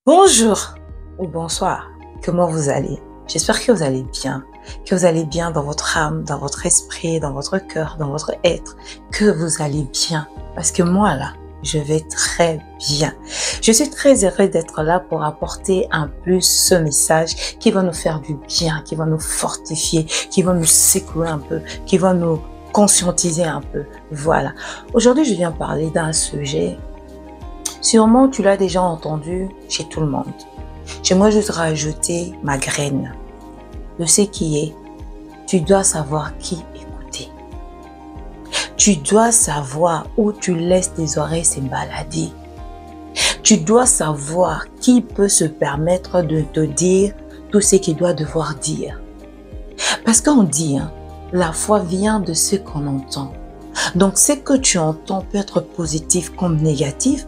Bonjour ou bonsoir, comment vous allez? J'espère que vous allez bien, dans votre âme, dans votre esprit, dans votre cœur, dans votre être, que vous allez bien. Parce que moi là, je vais très bien. Je suis très heureuse d'être là pour apporter un peu ce message qui va nous faire du bien, qui va nous fortifier, qui va nous secouer un peu, qui va nous conscientiser un peu. Voilà. Aujourd'hui, je viens parler d'un sujet. Sûrement, tu l'as déjà entendu chez tout le monde. J'aimerais juste rajouter ma graine de ce qui est, tu dois savoir qui écouter. Tu dois savoir où tu laisses tes oreilles se balader. Tu dois savoir qui peut se permettre de te dire tout ce qu'il doit devoir dire. Parce qu'on dit, la foi vient de ce qu'on entend. Donc, ce que tu entends peut être positif comme négatif,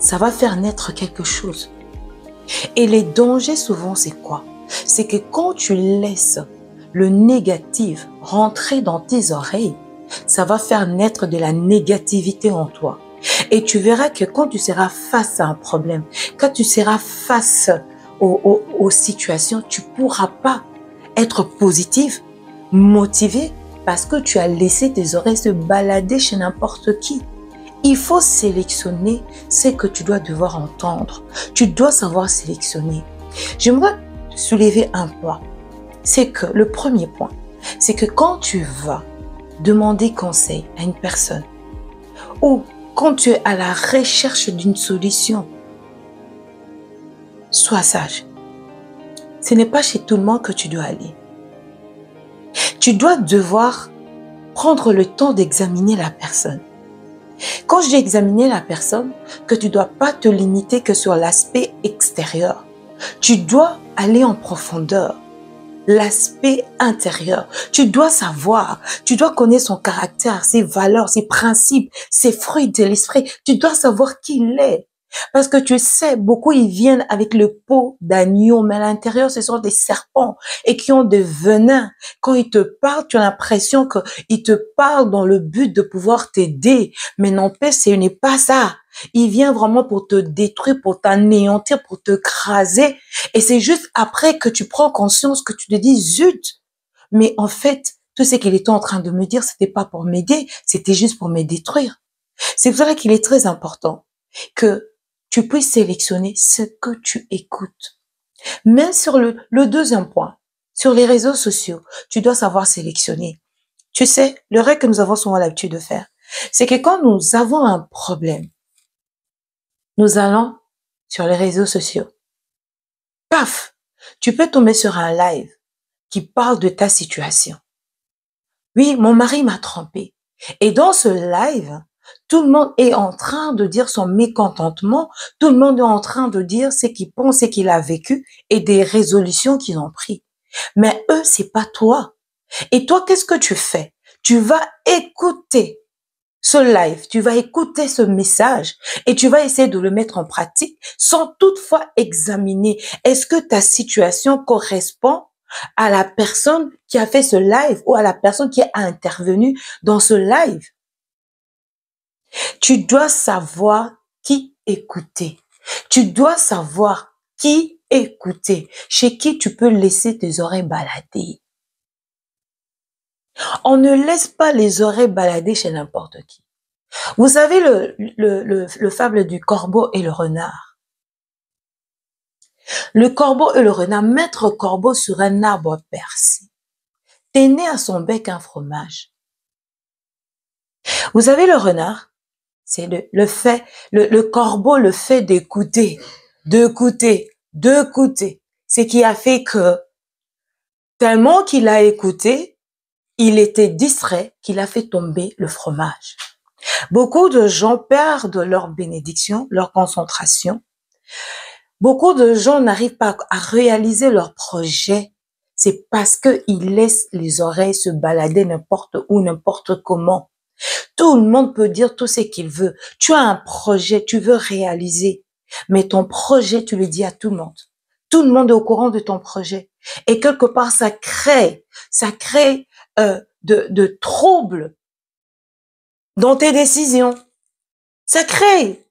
ça va faire naître quelque chose. Et les dangers souvent, c'est quoi? C'est que quand tu laisses le négatif rentrer dans tes oreilles, ça va faire naître de la négativité en toi. Et tu verras que quand tu seras face à un problème, quand tu seras face aux situations, tu ne pourras pas être positif, motivé, parce que tu as laissé tes oreilles se balader chez n'importe qui. Il faut sélectionner ce que tu dois devoir entendre. Tu dois savoir sélectionner. J'aimerais soulever un point. C'est que le premier point, c'est que quand tu vas demander conseil à une personne ou quand tu es à la recherche d'une solution, sois sage. Ce n'est pas chez tout le monde que tu dois aller. Tu dois devoir prendre le temps d'examiner la personne. Quand j'ai examiné la personne, que tu ne dois pas te limiter que sur l'aspect extérieur. Tu dois aller en profondeur. L'aspect intérieur. Tu dois savoir, tu dois connaître son caractère, ses valeurs, ses principes, ses fruits de l'esprit. Tu dois savoir qui il est. Parce que tu sais, beaucoup ils viennent avec le pot d'agneau, mais à l'intérieur, ce sont des serpents et qui ont des venins. Quand ils te parlent, tu as l'impression qu'ils te parlent dans le but de pouvoir t'aider. Mais n'empêche, ce n'est pas ça. Il vient vraiment pour te détruire, pour t'anéantir, pour te craser. Et c'est juste après que tu prends conscience que tu te dis, zut, mais en fait, tout ce qu'il était en train de me dire, c'était pas pour m'aider, c'était juste pour me détruire. C'est pour ça qu'il est très important que tu puisses sélectionner ce que tu écoutes. Même sur le deuxième point, sur les réseaux sociaux, tu dois savoir sélectionner. Tu sais, le règle que nous avons souvent l'habitude de faire, c'est que quand nous avons un problème, nous allons sur les réseaux sociaux. Paf! Tu peux tomber sur un live qui parle de ta situation. Oui, mon mari m'a trompé. Et dans ce live, tout le monde est en train de dire son mécontentement, tout le monde est en train de dire ce qu'il pense et qu'il a vécu et des résolutions qu'ils ont prises. Mais eux, c'est pas toi. Et toi, qu'est-ce que tu fais? Tu vas écouter ce live, tu vas écouter ce message et tu vas essayer de le mettre en pratique sans toutefois examiner est-ce que ta situation correspond à la personne qui a fait ce live ou à la personne qui a intervenu dans ce live. Tu dois savoir qui écouter. Tu dois savoir qui écouter, chez qui tu peux laisser tes oreilles balader. On ne laisse pas les oreilles balader chez n'importe qui. Vous savez le fable du corbeau et le renard. Le corbeau et le renard, maître corbeau sur un arbre percé, tenait à son bec un fromage. Vous savez le renard, c'est le corbeau, le fait d'écouter, ce qui a fait que tellement qu'il a écouté, il était distrait qu'il a fait tomber le fromage. Beaucoup de gens perdent leur bénédiction, leur concentration. Beaucoup de gens n'arrivent pas à réaliser leur projet. C'est parce qu'ils laissent les oreilles se balader n'importe où, n'importe comment. Tout le monde peut dire tout ce qu'il veut. Tu as un projet, tu veux réaliser. Mais ton projet, tu le dis à tout le monde. Tout le monde est au courant de ton projet. Et quelque part, ça crée de troubles dans tes décisions. Ça crée.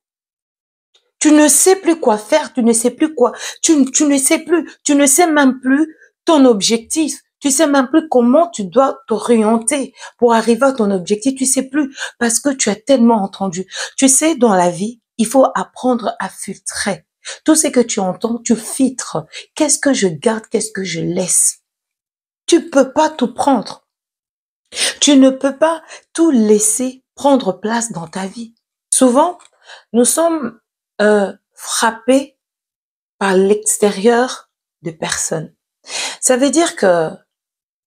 Tu ne sais plus quoi faire, tu ne sais plus quoi, tu ne sais plus, tu ne sais même plus ton objectif. Tu sais même plus comment tu dois t'orienter pour arriver à ton objectif. Tu sais plus parce que tu as tellement entendu. Tu sais, dans la vie, il faut apprendre à filtrer. Tout ce que tu entends, tu filtres. Qu'est-ce que je garde, qu'est-ce que je laisse? Tu peux pas tout prendre. Tu ne peux pas tout laisser prendre place dans ta vie. Souvent, nous sommes frappés par l'extérieur de personnes. Ça veut dire que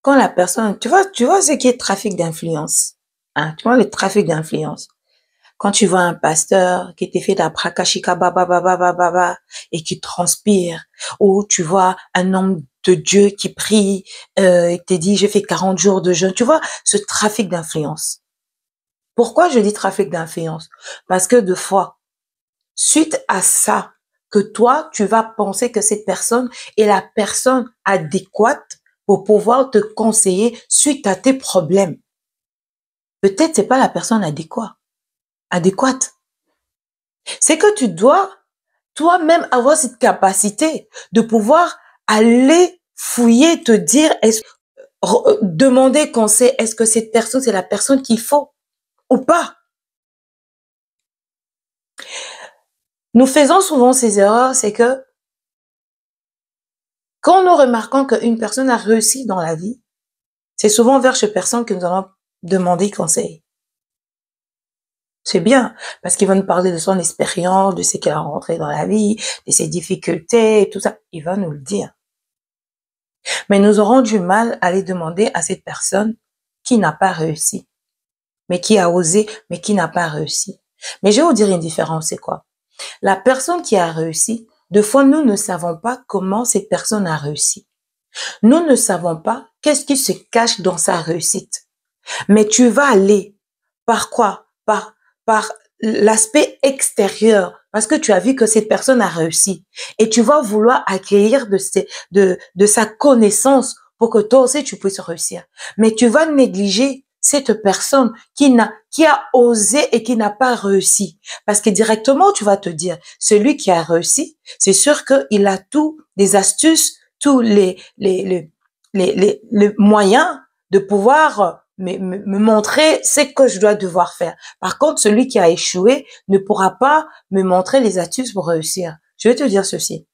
quand la personne, tu vois ce qui est trafic d'influence, hein, tu vois le trafic d'influence. Quand tu vois un pasteur qui te fait de la prakashika baba baba baba baba et qui transpire, ou tu vois un homme de Dieu qui prie et te dit j'ai fait 40 jours de jeûne, tu vois ce trafic d'influence. Pourquoi je dis trafic d'influence? Parce que de fois, suite à ça, que toi, tu vas penser que cette personne est la personne adéquate pour pouvoir te conseiller suite à tes problèmes. Peut-être c'est pas la personne adéquate. C'est que tu dois toi-même avoir cette capacité de pouvoir aller fouiller, te dire, demander conseil, est-ce que cette personne, c'est la personne qu'il faut ou pas? Nous faisons souvent ces erreurs, c'est que quand nous remarquons qu'une personne a réussi dans la vie, c'est souvent vers cette personne que nous allons demander conseil. C'est bien, parce qu'il va nous parler de son expérience, de ce qu'il a rencontré dans la vie, de ses difficultés, et tout ça. Il va nous le dire. Mais nous aurons du mal à aller demander à cette personne qui n'a pas réussi, mais qui a osé, mais qui n'a pas réussi. Mais je vais vous dire une différence, c'est quoi? La personne qui a réussi, deux fois, nous ne savons pas comment cette personne a réussi. Nous ne savons pas qu'est-ce qui se cache dans sa réussite. Mais tu vas aller par quoi? Par l'aspect extérieur, parce que tu as vu que cette personne a réussi. Et tu vas vouloir acquérir de sa connaissance pour que toi aussi tu puisses réussir. Mais tu vas négliger cette personne qui a osé et qui n'a pas réussi. Parce que directement, tu vas te dire, celui qui a réussi, c'est sûr qu'il a tous les astuces, tous les moyens de pouvoir me montrer ce que je dois devoir faire. Par contre, celui qui a échoué ne pourra pas me montrer les astuces pour réussir. Je vais te dire ceci.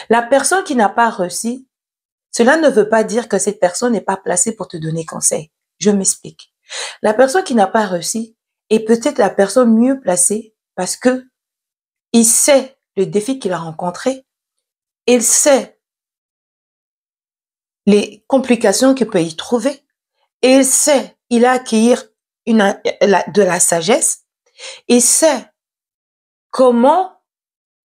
La personne qui n'a pas réussi, cela ne veut pas dire que cette personne n'est pas placée pour te donner conseil. Je m'explique. La personne qui n'a pas réussi est peut-être la personne mieux placée parce que il sait le défi qu'il a rencontré, il sait les complications qu'il peut y trouver, et il sait, il a acquis de la sagesse, il sait comment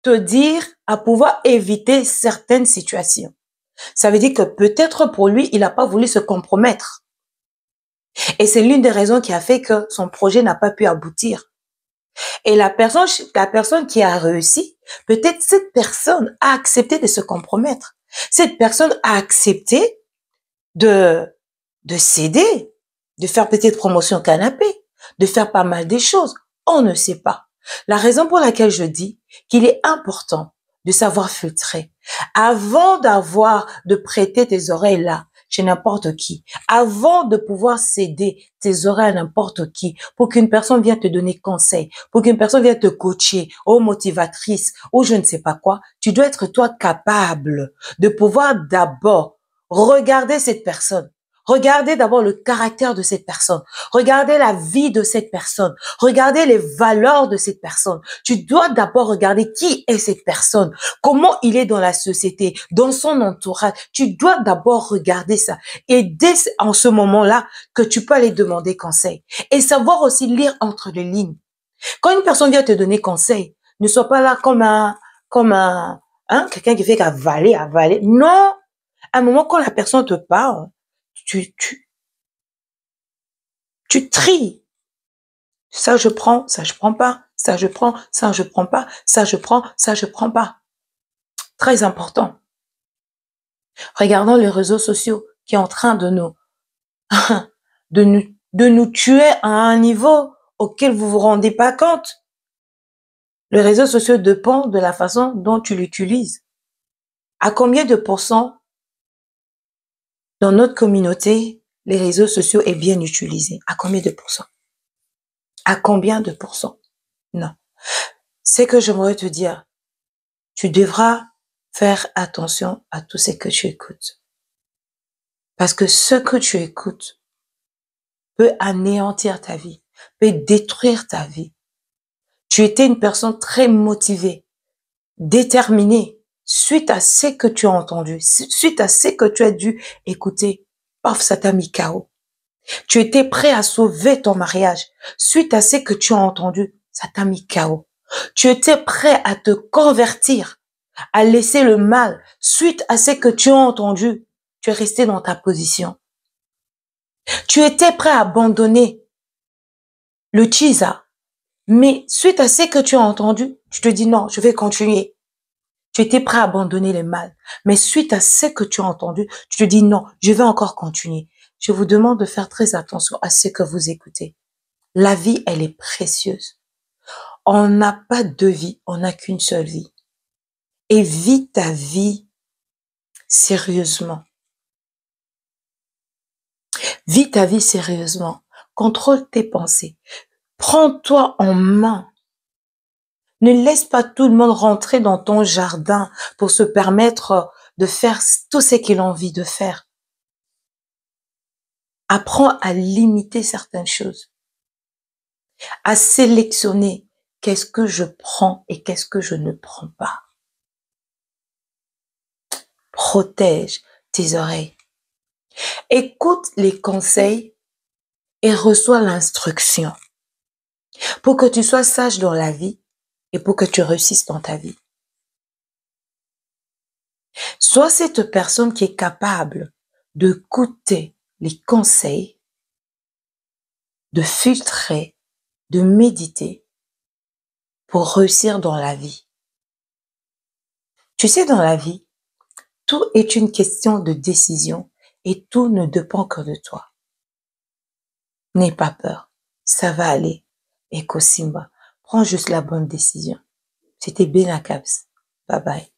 te dire à pouvoir éviter certaines situations. Ça veut dire que peut-être pour lui, il n'a pas voulu se compromettre. Et c'est l'une des raisons qui a fait que son projet n'a pas pu aboutir. Et la personne qui a réussi, peut-être cette personne a accepté de se compromettre. Cette personne a accepté de céder, de faire peut-être promotion canapé, de faire pas mal de choses. On ne sait pas. La raison pour laquelle je dis qu'il est important de savoir filtrer avant de prêter tes oreilles là chez n'importe qui, avant de pouvoir céder tes oreilles à n'importe qui, pour qu'une personne vienne te donner conseil, pour qu'une personne vienne te coacher, ou motivatrice, ou je ne sais pas quoi, tu dois être toi capable de pouvoir d'abord regarder cette personne. Regardez d'abord le caractère de cette personne. Regardez la vie de cette personne. Regardez les valeurs de cette personne. Tu dois d'abord regarder qui est cette personne, comment il est dans la société, dans son entourage. Tu dois d'abord regarder ça. Et dès en ce moment-là, que tu peux aller demander conseil. Et savoir aussi lire entre les lignes. Quand une personne vient te donner conseil, ne sois pas là quelqu'un qui fait qu'avaler. Non! À un moment, quand la personne te parle, tu tries. Ça, je prends, ça, je prends pas. Ça, je prends, ça, je prends pas. Ça, je prends, ça, je prends pas. Très important. Regardons les réseaux sociaux qui est en train de nous tuer à un niveau auquel vous vous rendez pas compte. Le réseau social dépend de la façon dont tu l'utilises. À combien de pourcents dans notre communauté, les réseaux sociaux est bien utilisé? À combien de pourcents? À combien de pourcents? Non. C'est que j'aimerais te dire, tu devras faire attention à tout ce que tu écoutes. Parce que ce que tu écoutes peut anéantir ta vie, peut détruire ta vie. Tu étais une personne très motivée, déterminée, suite à ce que tu as entendu, suite à ce que tu as dû écouter. Paf, ça t'a mis KO. Tu étais prêt à sauver ton mariage. Suite à ce que tu as entendu, ça t'a mis KO. Tu étais prêt à te convertir, à laisser le mal. Suite à ce que tu as entendu, tu es resté dans ta position. Tu étais prêt à abandonner le Chisa. Mais suite à ce que tu as entendu, tu te dis non, je vais continuer. Tu étais prêt à abandonner le mal. Mais suite à ce que tu as entendu, tu te dis non, je vais encore continuer. Je vous demande de faire très attention à ce que vous écoutez. La vie, elle est précieuse. On n'a pas deux vies, on n'a qu'une seule vie. Et vis ta vie sérieusement. Vis ta vie sérieusement. Contrôle tes pensées. Prends-toi en main. Ne laisse pas tout le monde rentrer dans ton jardin pour se permettre de faire tout ce qu'il a envie de faire. Apprends à limiter certaines choses, à sélectionner qu'est-ce que je prends et qu'est-ce que je ne prends pas. Protège tes oreilles. Écoute les conseils et reçois l'instruction pour que tu sois sage dans la vie et pour que tu réussisses dans ta vie. Sois cette personne qui est capable d'écouter les conseils, de filtrer, de méditer pour réussir dans la vie. Tu sais, dans la vie, tout est une question de décision et tout ne dépend que de toi. N'aie pas peur, ça va aller. Eko Simba, prends juste la bonne décision. C'était Benakabs. Bye bye.